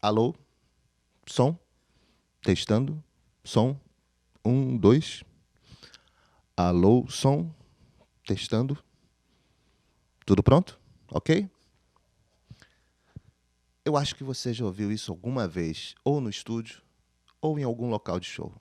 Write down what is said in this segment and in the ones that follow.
Alô? Som? Testando? Som? Um, dois. Alô? Som? Testando? Tudo pronto? Ok? Eu acho que você já ouviu isso alguma vez, ou no estúdio, ou em algum local de show.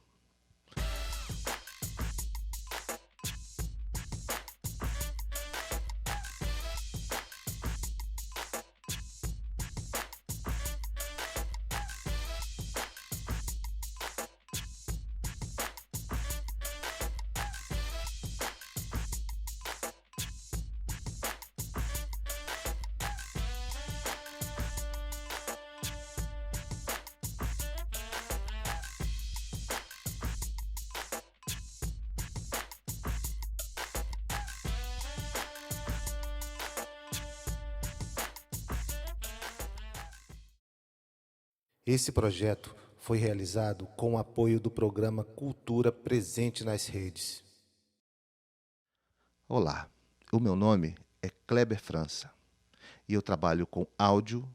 Esse projeto foi realizado com o apoio do programa Cultura Presente nas Redes. Olá, o meu nome é Kleber França e eu trabalho com áudio,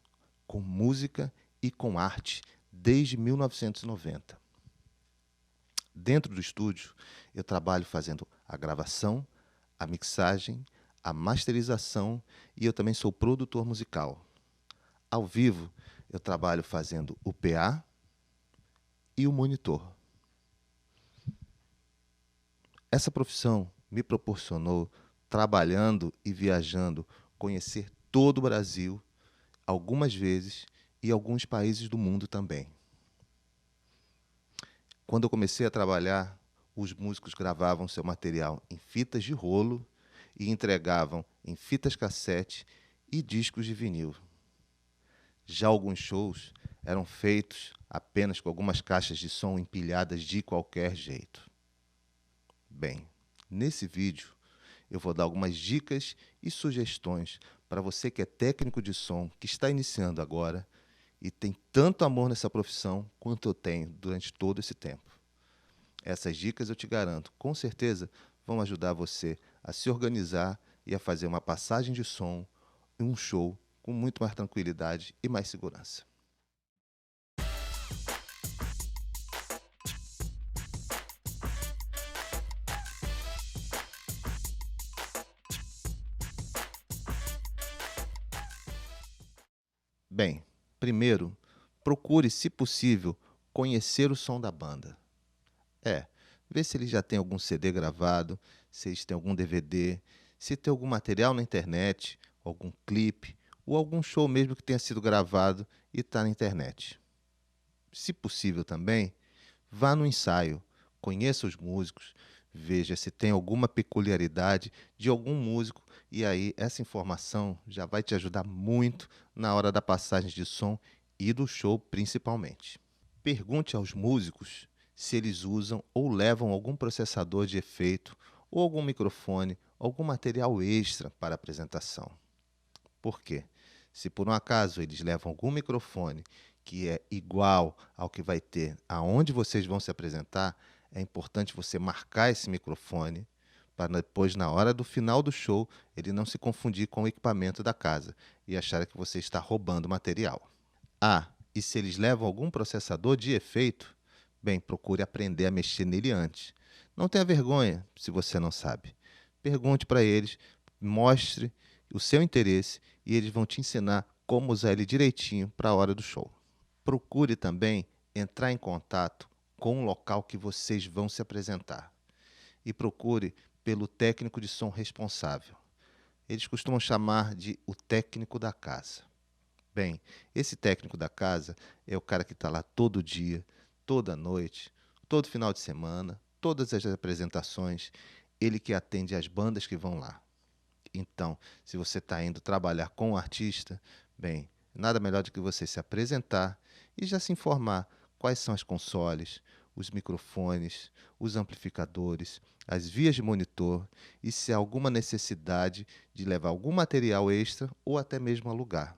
com música e com arte desde 1990. Dentro do estúdio, eu trabalho fazendo a gravação, a mixagem, a masterização e eu também sou produtor musical. Ao vivo, eu trabalho fazendo o PA e o monitor. Essa profissão me proporcionou, trabalhando e viajando, conhecer todo o Brasil, algumas vezes, e alguns países do mundo também. Quando eu comecei a trabalhar, os músicos gravavam seu material em fitas de rolo e entregavam em fitas cassete e discos de vinil. Já alguns shows eram feitos apenas com algumas caixas de som empilhadas de qualquer jeito. Bem, nesse vídeo eu vou dar algumas dicas e sugestões para você que é técnico de som, que está iniciando agora e tem tanto amor nessa profissão quanto eu tenho durante todo esse tempo. Essas dicas, eu te garanto, com certeza vão ajudar você a se organizar e a fazer uma passagem de som e um show com muito mais tranquilidade e mais segurança. Bem, primeiro, procure, se possível, conhecer o som da banda. Vê se eles já têm algum CD gravado, se eles têm algum DVD, se tem algum material na internet, algum clipe, ou algum show mesmo que tenha sido gravado e está na internet. Se possível também, vá no ensaio, conheça os músicos, veja se tem alguma peculiaridade de algum músico e aí essa informação já vai te ajudar muito na hora da passagem de som e do show principalmente. Pergunte aos músicos se eles usam ou levam algum processador de efeito ou algum microfone, algum material extra para a apresentação. Por quê? Se por um acaso eles levam algum microfone que é igual ao que vai ter aonde vocês vão se apresentar, é importante você marcar esse microfone para depois, na hora do final do show, ele não se confundir com o equipamento da casa e achar que você está roubando material. E se eles levam algum processador de efeito, bem, procure aprender a mexer nele antes. Não tenha vergonha se você não sabe. Pergunte para eles, mostre o seu interesse e eles vão te ensinar como usar ele direitinho para a hora do show. Procure também entrar em contato com o local que vocês vão se apresentar. E procure pelo técnico de som responsável. Eles costumam chamar de o técnico da casa. Bem, esse técnico da casa é o cara que está lá todo dia, toda noite, todo final de semana, todas as apresentações, ele que atende as bandas que vão lá. Então, se você está indo trabalhar com o artista, bem, nada melhor do que você se apresentar e já se informar quais são as consoles, os microfones, os amplificadores, as vias de monitor e se há alguma necessidade de levar algum material extra ou até mesmo alugar.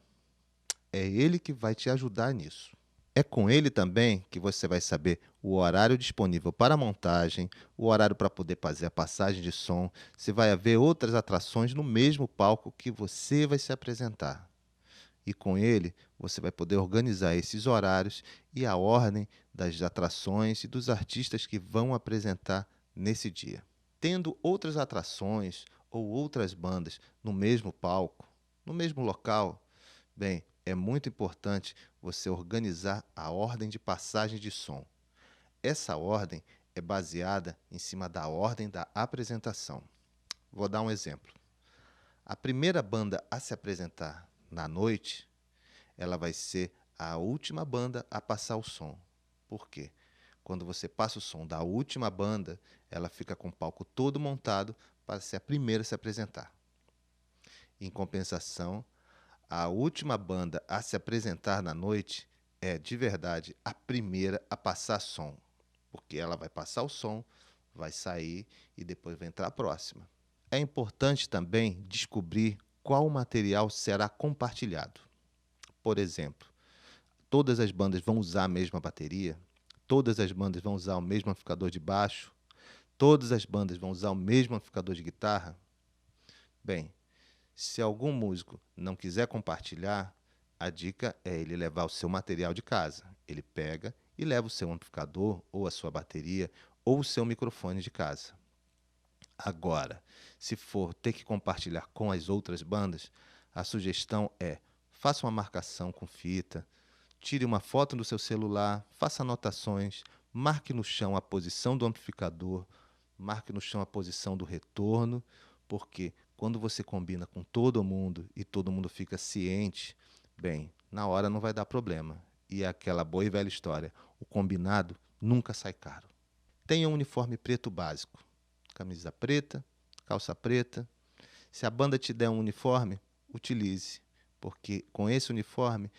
É ele que vai te ajudar nisso. É com ele também que você vai saber o horário disponível para a montagem, o horário para poder fazer a passagem de som, se vai haver outras atrações no mesmo palco que você vai se apresentar. E com ele, você vai poder organizar esses horários e a ordem das atrações e dos artistas que vão apresentar nesse dia. Tendo outras atrações ou outras bandas no mesmo palco, no mesmo local, bem, é muito importante você organizar a ordem de passagem de som. Essa ordem é baseada em cima da ordem da apresentação. Vou dar um exemplo. A primeira banda a se apresentar na noite, ela vai ser a última banda a passar o som. Por quê? Quando você passa o som da última banda, ela fica com o palco todo montado para ser a primeira a se apresentar. Em compensação, a última banda a se apresentar na noite é, de verdade, a primeira a passar som, porque ela vai passar o som, vai sair e depois vai entrar a próxima. É importante também descobrir qual material será compartilhado. Por exemplo, todas as bandas vão usar a mesma bateria, todas as bandas vão usar o mesmo amplificador de baixo, todas as bandas vão usar o mesmo amplificador de guitarra. Bem, se algum músico não quiser compartilhar, a dica é ele levar o seu material de casa. Ele pega e leva o seu amplificador, ou a sua bateria, ou o seu microfone de casa. Agora, se for ter que compartilhar com as outras bandas, a sugestão é: faça uma marcação com fita, tire uma foto no seu celular, faça anotações, marque no chão a posição do amplificador, marque no chão a posição do retorno, porque quando você combina com todo mundo e todo mundo fica ciente, bem, na hora não vai dar problema. E é aquela boa e velha história: o combinado nunca sai caro. Tenha um uniforme preto básico, camisa preta, calça preta. Se a banda te der um uniforme, utilize, porque com esse uniforme,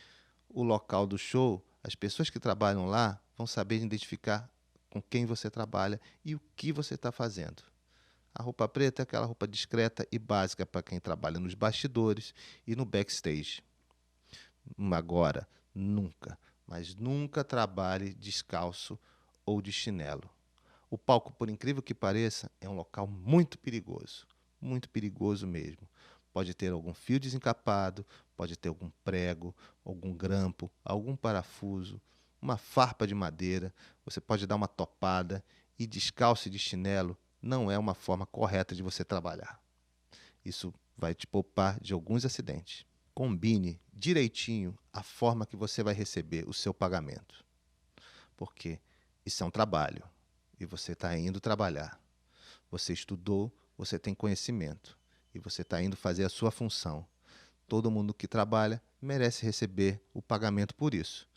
o local do show, as pessoas que trabalham lá vão saber identificar com quem você trabalha e o que você está fazendo. A roupa preta é aquela roupa discreta e básica para quem trabalha nos bastidores e no backstage. Agora, nunca, mas nunca trabalhe descalço ou de chinelo. O palco, por incrível que pareça, é um local muito perigoso mesmo. Pode ter algum fio desencapado, pode ter algum prego, algum grampo, algum parafuso, uma farpa de madeira, você pode dar uma topada e descalço e de chinelo não é uma forma correta de você trabalhar. Isso vai te poupar de alguns acidentes. Combine direitinho a forma que você vai receber o seu pagamento, porque isso é um trabalho e você está indo trabalhar. Você estudou, você tem conhecimento e você está indo fazer a sua função. Todo mundo que trabalha merece receber o pagamento por isso.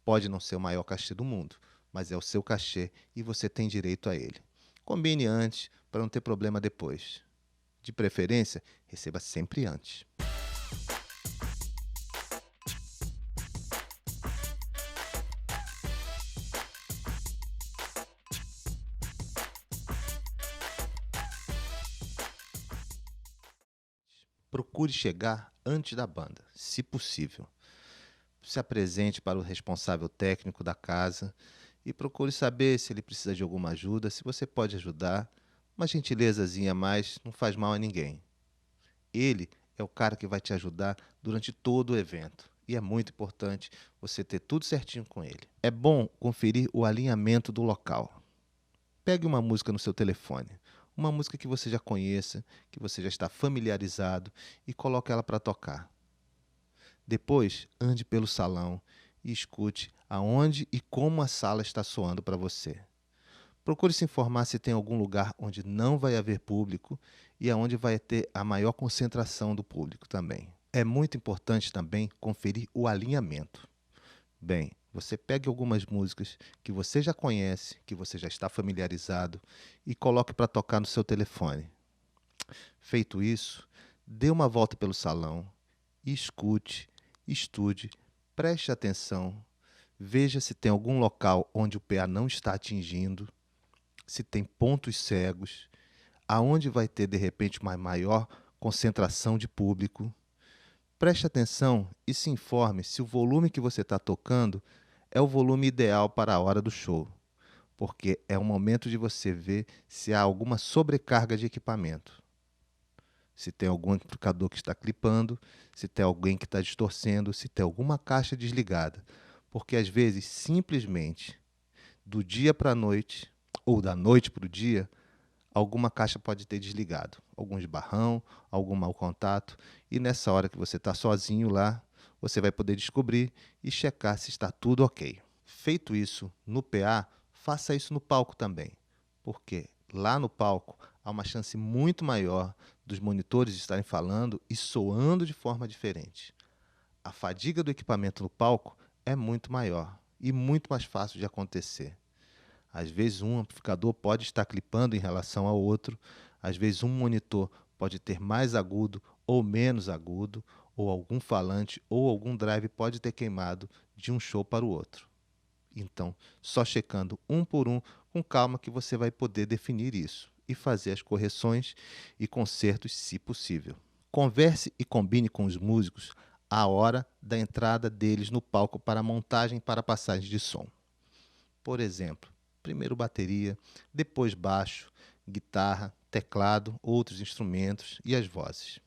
Pode não ser o maior cachê do mundo, mas é o seu cachê e você tem direito a ele. Combine antes para não ter problema depois. De preferência, receba sempre antes. Procure chegar antes da banda, se possível. Se apresente para o responsável técnico da casa e procure saber se ele precisa de alguma ajuda, se você pode ajudar. Uma gentilezazinha a mais não faz mal a ninguém. Ele é o cara que vai te ajudar durante todo o evento. E é muito importante você ter tudo certinho com ele. É bom conferir o alinhamento do local. Pegue uma música no seu telefone, uma música que você já conheça, que você já está familiarizado e coloque ela para tocar. Depois, ande pelo salão e escute aonde e como a sala está soando para você. Procure se informar se tem algum lugar onde não vai haver público e aonde vai ter a maior concentração do público também. É muito importante também conferir o alinhamento. Bem, você pegue algumas músicas que você já conhece, que você já está familiarizado e coloque para tocar no seu telefone. Feito isso, dê uma volta pelo salão e escute, estude, preste atenção, veja se tem algum local onde o PA não está atingindo, se tem pontos cegos, aonde vai ter de repente uma maior concentração de público. Preste atenção e se informe se o volume que você está tocando é o volume ideal para a hora do show, porque é o momento de você ver se há alguma sobrecarga de equipamento. se tem algum amplificador que está clipando, se tem alguém que está distorcendo, se tem alguma caixa desligada. Porque às vezes, simplesmente, do dia para a noite, ou da noite para o dia, alguma caixa pode ter desligado. Algum esbarrão, algum mau contato. E nessa hora que você está sozinho lá, você vai poder descobrir e checar se está tudo ok. Feito isso no PA, faça isso no palco também. Porque lá no palco há uma chance muito maior dos monitores estarem falando e soando de forma diferente. A fadiga do equipamento no palco é muito maior e muito mais fácil de acontecer. Às vezes um amplificador pode estar clipando em relação ao outro, às vezes um monitor pode ter mais agudo ou menos agudo, ou algum falante ou algum drive pode ter queimado de um show para o outro. Então, só checando um por um, com calma, que você vai poder definir isso e fazer as correções e consertos se possível. Converse e combine com os músicos a hora da entrada deles no palco para a montagem para a passagem de som. Por exemplo, primeiro bateria, depois baixo, guitarra, teclado, outros instrumentos e as vozes.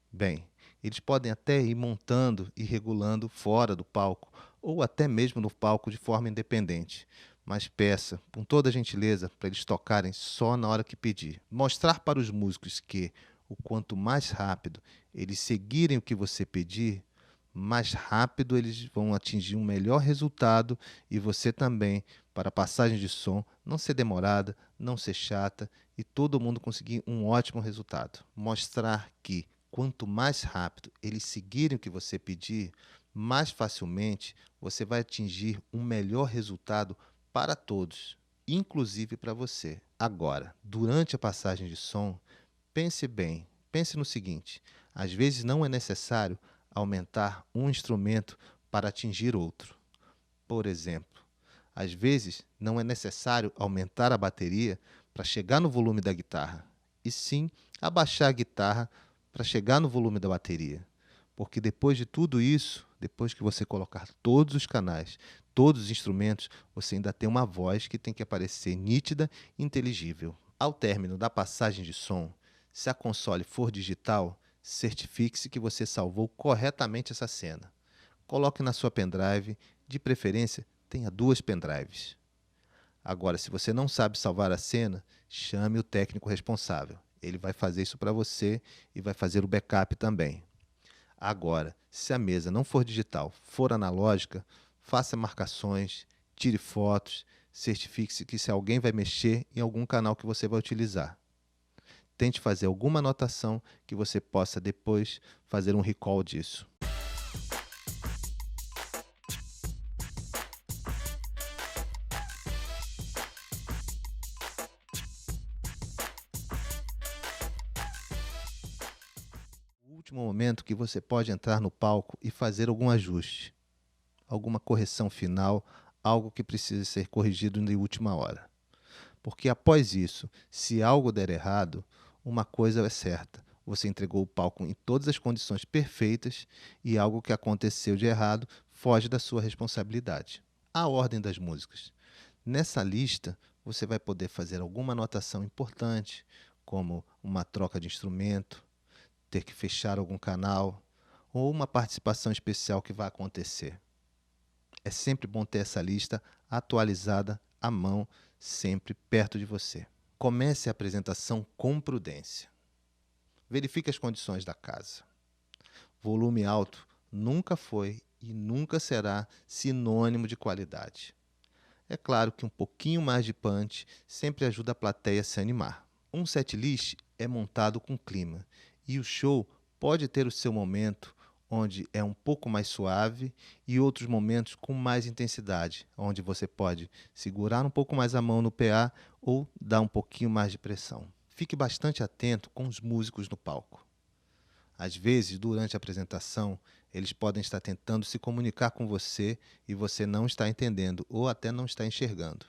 Bem, eles podem até ir montando e regulando fora do palco, ou até mesmo no palco de forma independente. Mas peça, com toda a gentileza, para eles tocarem só na hora que pedir. Mostrar para os músicos que, o quanto mais rápido eles seguirem o que você pedir, mais rápido eles vão atingir um melhor resultado, e você também, para a passagem de som não ser demorada, não ser chata e todo mundo conseguir um ótimo resultado. Mostrar que quanto mais rápido eles seguirem o que você pedir, mais facilmente você vai atingir um melhor resultado para todos, inclusive para você. Agora, durante a passagem de som, pense bem, pense no seguinte: às vezes não é necessário aumentar um instrumento para atingir outro. Por exemplo, às vezes não é necessário aumentar a bateria para chegar no volume da guitarra, e sim abaixar a guitarra para chegar no volume da bateria. Porque depois de tudo isso, depois que você colocar todos os canais, todos os instrumentos, você ainda tem uma voz que tem que aparecer nítida e inteligível. Ao término da passagem de som, se a console for digital, certifique-se que você salvou corretamente essa cena. Coloque na sua pendrive, de preferência, tenha 2 pendrives. Agora, se você não sabe salvar a cena, chame o técnico responsável. Ele vai fazer isso para você e vai fazer o backup também. Agora, se a mesa não for digital, for analógica, faça marcações, tire fotos, certifique-se que se alguém vai mexer em algum canal que você vai utilizar. Tente fazer alguma anotação que você possa depois fazer um recall disso. O último momento que você pode entrar no palco e fazer algum ajuste, alguma correção final, algo que precisa ser corrigido de última hora. Porque após isso, se algo der errado, uma coisa é certa: você entregou o palco em todas as condições perfeitas e algo que aconteceu de errado foge da sua responsabilidade. A ordem das músicas. Nessa lista, você vai poder fazer alguma anotação importante, como uma troca de instrumento, ter que fechar algum canal ou uma participação especial que vai acontecer. É sempre bom ter essa lista atualizada à mão, sempre perto de você. Comece a apresentação com prudência. Verifique as condições da casa. Volume alto nunca foi e nunca será sinônimo de qualidade. É claro que um pouquinho mais de punch sempre ajuda a plateia a se animar. Um setlist é montado com clima, e o show pode ter o seu momento onde é um pouco mais suave e outros momentos com mais intensidade, onde você pode segurar um pouco mais a mão no PA ou dar um pouquinho mais de pressão. Fique bastante atento com os músicos no palco. Às vezes, durante a apresentação, eles podem estar tentando se comunicar com você e você não está entendendo ou até não está enxergando.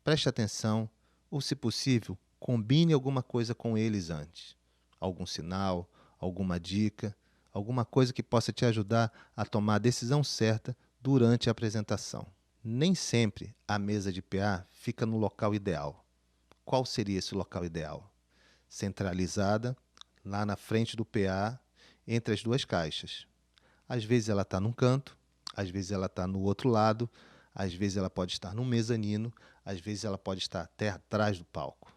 Preste atenção ou, se possível, combine alguma coisa com eles antes. Algum sinal, alguma dica, alguma coisa que possa te ajudar a tomar a decisão certa durante a apresentação. Nem sempre a mesa de PA fica no local ideal. Qual seria esse local ideal? Centralizada, lá na frente do PA, entre as duas caixas. Às vezes ela está num canto, às vezes ela está no outro lado, às vezes ela pode estar no mezanino, às vezes ela pode estar até atrás do palco.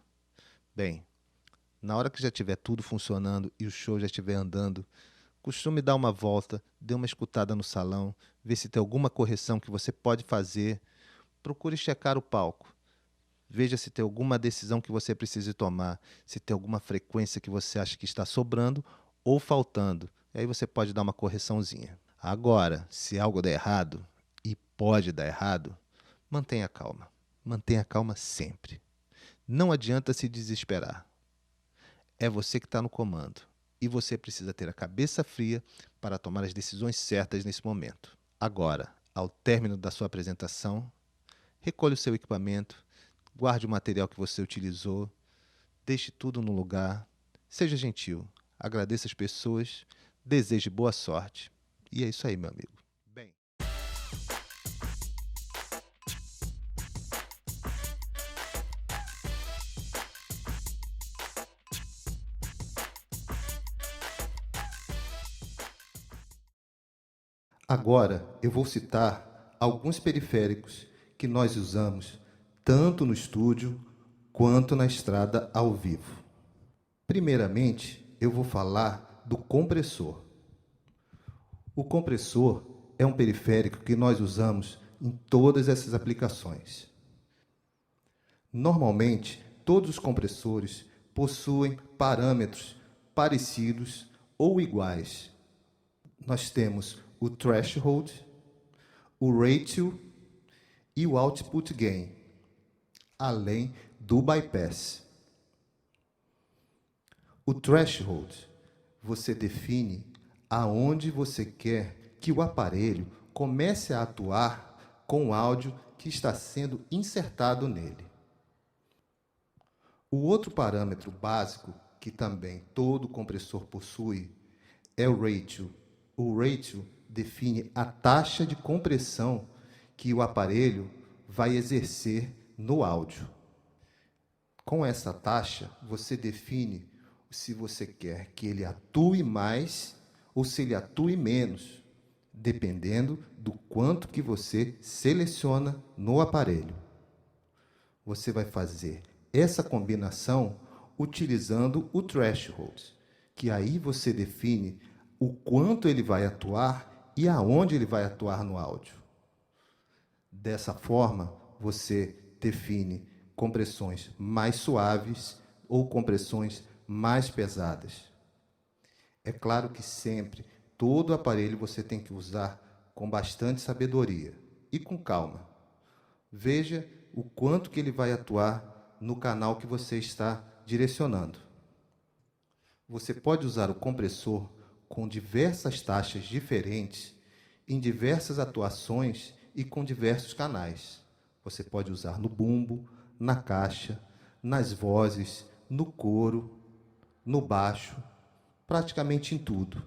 Bem, na hora que já tiver tudo funcionando e o show já estiver andando, costume dar uma volta, dê uma escutada no salão, ver se tem alguma correção que você pode fazer. Procure checar o palco. Veja se tem alguma decisão que você precise tomar, se tem alguma frequência que você acha que está sobrando ou faltando. E aí você pode dar uma correçãozinha. Agora, se algo der errado, e pode dar errado, mantenha calma. Mantenha calma sempre. Não adianta se desesperar. É você que está no comando. E você precisa ter a cabeça fria para tomar as decisões certas nesse momento. Agora, ao término da sua apresentação, recolha o seu equipamento, guarde o material que você utilizou, deixe tudo no lugar, seja gentil, agradeça as pessoas, deseje boa sorte. E é isso aí, meu amigo. Bem, agora eu vou citar alguns periféricos que nós usamos tanto no estúdio quanto na estrada ao vivo. Primeiramente, eu vou falar do compressor. O compressor é um periférico que nós usamos em todas essas aplicações. Normalmente, todos os compressores possuem parâmetros parecidos ou iguais. Nós temos o threshold, o ratio e o output gain, além do bypass. O threshold, você define aonde você quer que o aparelho comece a atuar com o áudio que está sendo insertado nele. O outro parâmetro básico que também todo compressor possui é o ratio. O ratio define a taxa de compressão que o aparelho vai exercer no áudio. Com essa taxa, você define se você quer que ele atue mais ou se ele atue menos, dependendo do quanto que você seleciona no aparelho. Você vai fazer essa combinação utilizando o threshold, que aí você define o quanto ele vai atuar e aonde ele vai atuar no áudio. Dessa forma, você define compressões mais suaves ou compressões mais pesadas. É claro que sempre, todo aparelho você tem que usar com bastante sabedoria e com calma. Veja o quanto que ele vai atuar no canal que você está direcionando. Você pode usar o compressor com diversas taxas diferentes, em diversas atuações e com diversos canais. Você pode usar no bumbo, na caixa, nas vozes, no coro, no baixo, praticamente em tudo,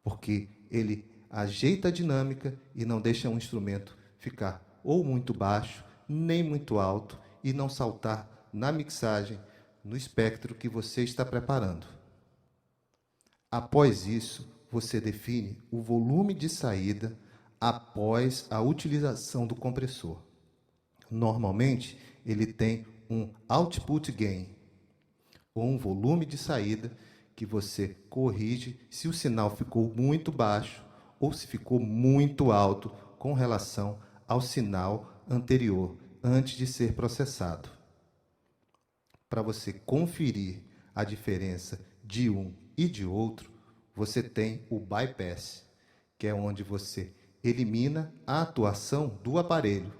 porque ele ajeita a dinâmica e não deixa um instrumento ficar ou muito baixo, nem muito alto e não saltar na mixagem, no espectro que você está preparando. Após isso, você define o volume de saída após a utilização do compressor. Normalmente, ele tem um output gain, ou um volume de saída que você corrige se o sinal ficou muito baixo ou se ficou muito alto com relação ao sinal anterior, antes de ser processado. Para você conferir a diferença de um e de outro, você tem o bypass, que é onde você elimina a atuação do aparelho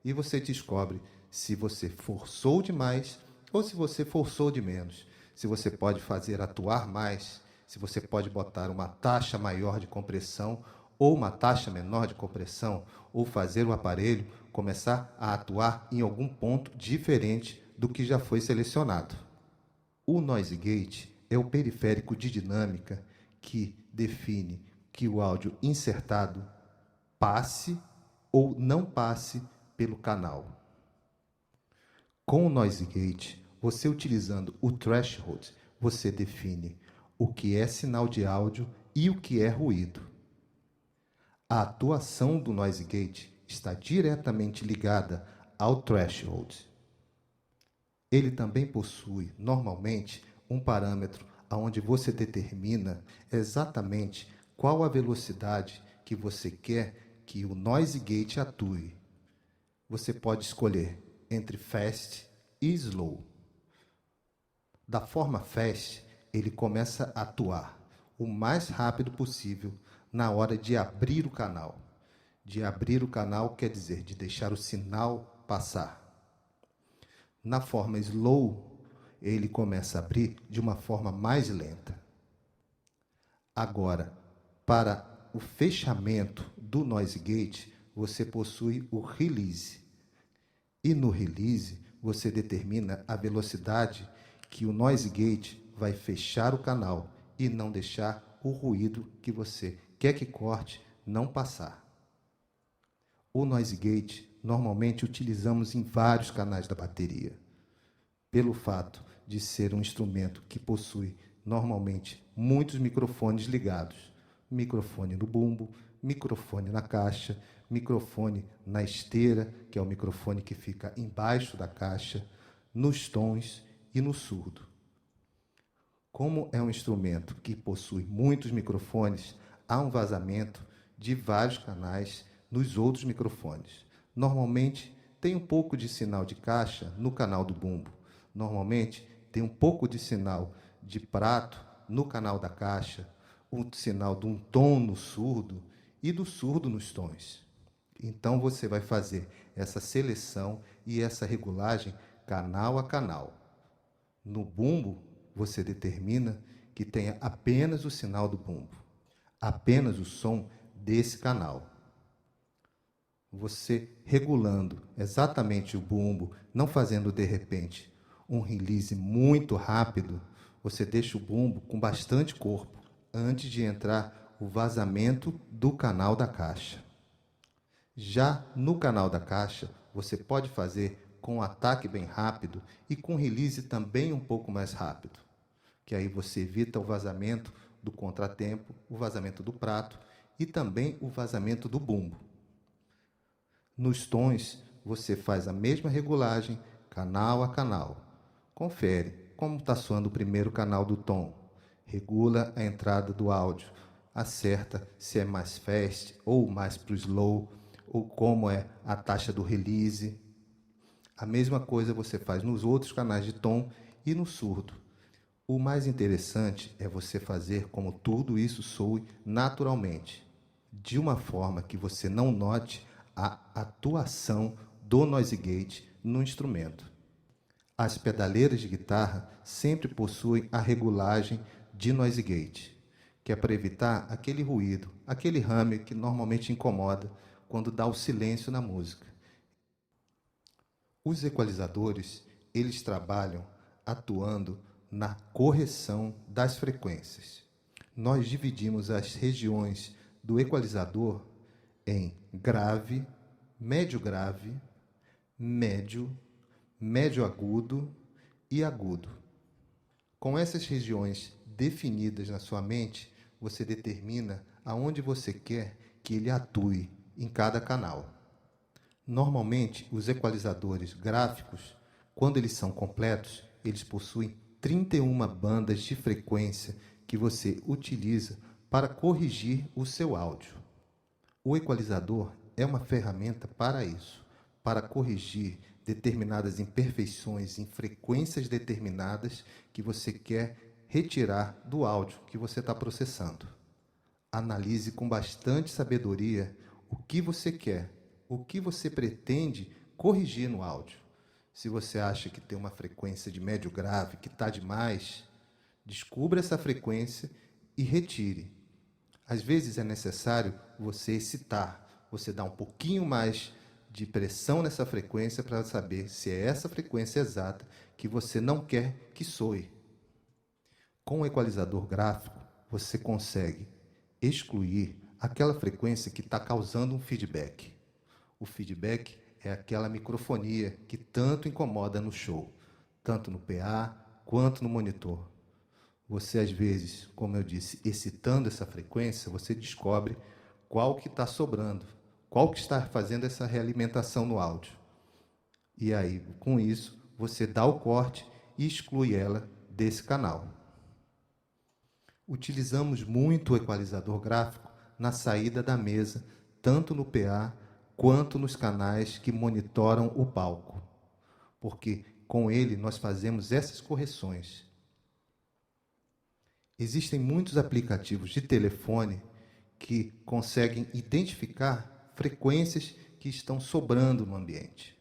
e você descobre se você forçou demais ou se você forçou de menos. Se você pode fazer atuar mais, se você pode botar uma taxa maior de compressão ou uma taxa menor de compressão, ou fazer o aparelho começar a atuar em algum ponto diferente do que já foi selecionado. O noise gate é o periférico de dinâmica que define que o áudio insertado passe ou não passe pelo canal. Com o noise gate, você utilizando o threshold, você define o que é sinal de áudio e o que é ruído. A atuação do noise gate está diretamente ligada ao threshold. Ele também possui, normalmente, um parâmetro onde você determina exatamente qual a velocidade que você quer que o noise gate atue. Você pode escolher entre fast e slow. Da forma fast, ele começa a atuar o mais rápido possível na hora de abrir o canal. De abrir o canal quer dizer de deixar o sinal passar. Na forma slow, ele começa a abrir de uma forma mais lenta. Agora, para o fechamento do noise gate, você possui o release. E no release, você determina a velocidade que o noise gate vai fechar o canal e não deixar o ruído que você quer que corte não passar. O noise gate normalmente utilizamos em vários canais da bateria, pelo fato de ser um instrumento que possui normalmente muitos microfones ligados. Microfone no bumbo, microfone na caixa, microfone na esteira, que é o microfone que fica embaixo da caixa, nos tons e no surdo. Como é um instrumento que possui muitos microfones, há um vazamento de vários canais nos outros microfones. Normalmente, tem um pouco de sinal de caixa no canal do bumbo. Normalmente, tem um pouco de sinal de prato no canal da caixa, um sinal de um tom no surdo e do surdo nos tons. Então, você vai fazer essa seleção e essa regulagem canal a canal. No bumbo, você determina que tenha apenas o sinal do bumbo, apenas o som desse canal. Você regulando exatamente o bumbo, não fazendo de repente um release muito rápido, você deixa o bumbo com bastante corpo antes de entrar o vazamento do canal da caixa. Já no canal da caixa, você pode fazer com um ataque bem rápido e com release também um pouco mais rápido, que aí você evita o vazamento do contratempo, o vazamento do prato e também o vazamento do bumbo. Nos tons, você faz a mesma regulagem, canal a canal. Confere como está soando o primeiro canal do tom. Regula a entrada do áudio. Acerta se é mais fast ou mais para o slow, ou como é a taxa do release. A mesma coisa você faz nos outros canais de tom e no surdo. O mais interessante é você fazer como tudo isso soe naturalmente, de uma forma que você não note a atuação do noise gate no instrumento. As pedaleiras de guitarra sempre possuem a regulagem de noise gate, que é para evitar aquele ruído, aquele rame que normalmente incomoda quando dá o silêncio na música. Os equalizadores, eles trabalham atuando na correção das frequências. Nós dividimos as regiões do equalizador em grave, médio, médio agudo e agudo. Com essas regiões definidas na sua mente, você determina aonde você quer que ele atue em cada canal. Normalmente, os equalizadores gráficos, quando eles são completos, eles possuem 31 bandas de frequência que você utiliza para corrigir o seu áudio. O equalizador é uma ferramenta para isso, para corrigir determinadas imperfeições em frequências determinadas que você quer retirar do áudio que você está processando. Analise com bastante sabedoria o que você quer, o que você pretende corrigir no áudio. Se você acha que tem uma frequência de médio grave que está demais, descubra essa frequência e retire. Às vezes é necessário você excitar, você dar um pouquinho mais de pressão nessa frequência para saber se é essa frequência exata que você não quer que soe. Com o equalizador gráfico, você consegue excluir aquela frequência que está causando um feedback. O feedback é aquela microfonia que tanto incomoda no show, tanto no PA quanto no monitor. Você, às vezes, como eu disse, excitando essa frequência, você descobre qual que está sobrando, qual que está fazendo essa realimentação no áudio. E aí, com isso, você dá o corte e exclui ela desse canal. Utilizamos muito o equalizador gráfico na saída da mesa, tanto no PA quanto nos canais que monitoram o palco, porque com ele nós fazemos essas correções. Existem muitos aplicativos de telefone que conseguem identificar frequências que estão sobrando no ambiente.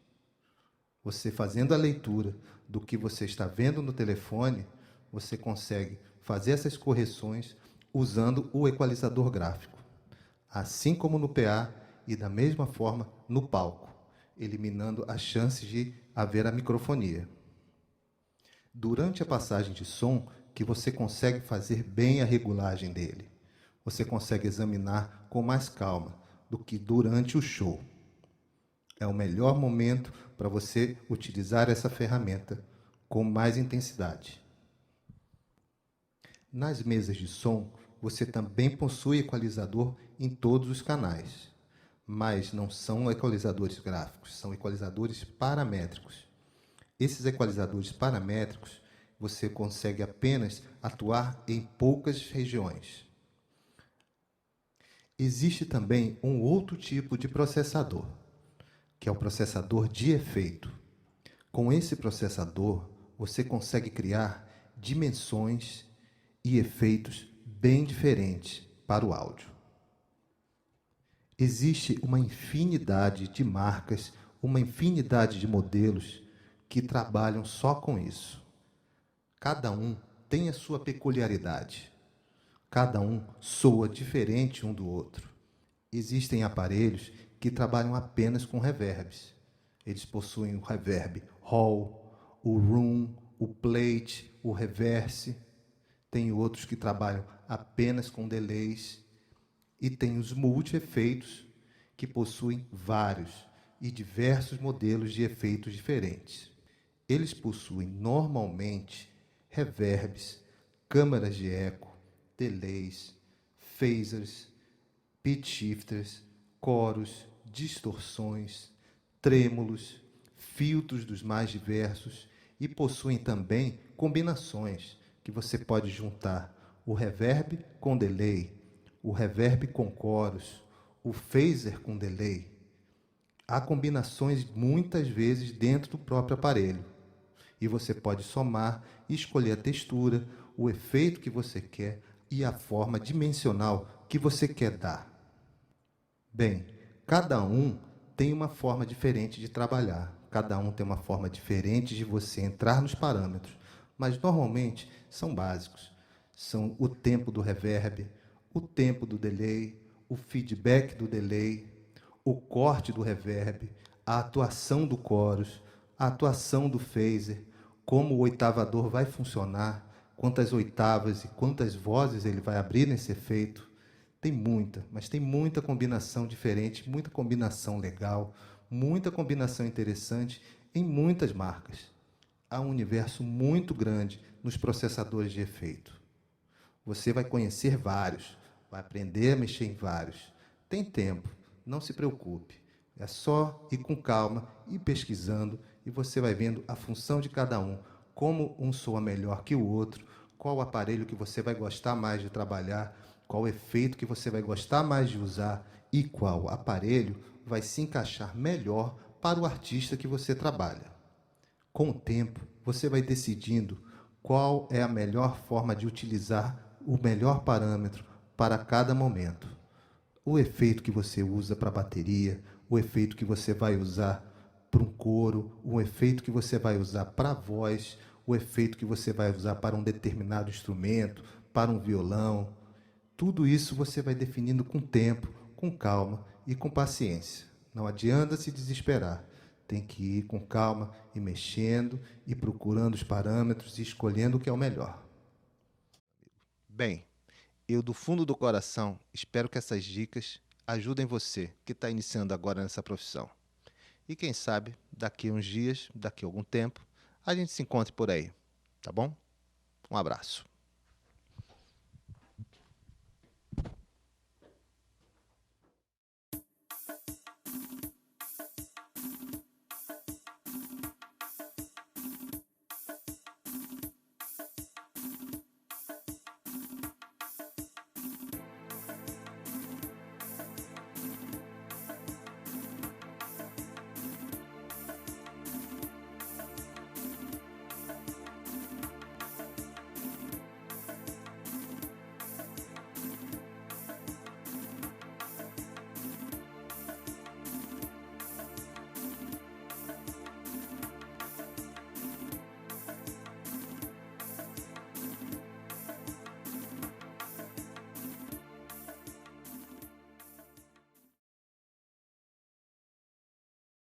Você fazendo a leitura do que você está vendo no telefone, você consegue fazer essas correções usando o equalizador gráfico, assim como no PA e da mesma forma no palco, eliminando as chances de haver a microfonia. Durante a passagem de som, que você consegue fazer bem a regulagem dele. Você consegue examinar com mais calma do que durante o show. É o melhor momento para você utilizar essa ferramenta com mais intensidade. Nas mesas de som, você também possui equalizador em todos os canais, mas não são equalizadores gráficos, são equalizadores paramétricos. Esses equalizadores paramétricos, você consegue apenas atuar em poucas regiões. Existe também um outro tipo de processador, que é o processador de efeito. Com esse processador, você consegue criar dimensões e efeitos bem diferentes para o áudio. Existe uma infinidade de marcas, uma infinidade de modelos que trabalham só com isso. Cada um tem a sua peculiaridade. Cada um soa diferente um do outro. Existem aparelhos que trabalham apenas com reverbs. Eles possuem o reverb hall, o room, o plate, o reverse. Tem outros que trabalham apenas com delays. E tem os multi-efeitos, que possuem vários e diversos modelos de efeitos diferentes. Eles possuem normalmente reverbs, câmaras de eco, delays, phasers, pitch shifters, coros, distorções, trêmulos, filtros dos mais diversos e possuem também combinações que você pode juntar o reverb com delay, o reverb com coros, o phaser com delay. Há combinações muitas vezes dentro do próprio aparelho. E você pode somar e escolher a textura, o efeito que você quer e a forma dimensional que você quer dar. Bem, cada um tem uma forma diferente de trabalhar, cada um tem uma forma diferente de você entrar nos parâmetros, mas normalmente são básicos. São o tempo do reverb, o tempo do delay, o feedback do delay, o corte do reverb, a atuação do chorus, a atuação do phaser, como o oitavador vai funcionar, quantas oitavas e quantas vozes ele vai abrir nesse efeito. Tem muita, mas tem muita combinação diferente, muita combinação legal, muita combinação interessante em muitas marcas. Há um universo muito grande nos processadores de efeito. Você vai conhecer vários, vai aprender a mexer em vários. Tem tempo, não se preocupe. É só ir com calma, ir pesquisando e você vai vendo a função de cada um, como um soa melhor que o outro, qual o aparelho que você vai gostar mais de trabalhar, qual efeito que você vai gostar mais de usar e qual aparelho vai se encaixar melhor para o artista que você trabalha. Com o tempo, você vai decidindo qual é a melhor forma de utilizar o melhor parâmetro para cada momento. O efeito que você usa para a bateria, o efeito que você vai usar para um coro, o efeito que você vai usar para a voz, o efeito que você vai usar para um determinado instrumento, para um violão. Tudo isso você vai definindo com tempo, com calma e com paciência. Não adianta se desesperar. Tem que ir com calma e mexendo e procurando os parâmetros e escolhendo o que é o melhor. Bem, eu do fundo do coração espero que essas dicas ajudem você que está iniciando agora nessa profissão. E quem sabe, daqui a uns dias, daqui a algum tempo, a gente se encontre por aí, tá bom? Um abraço.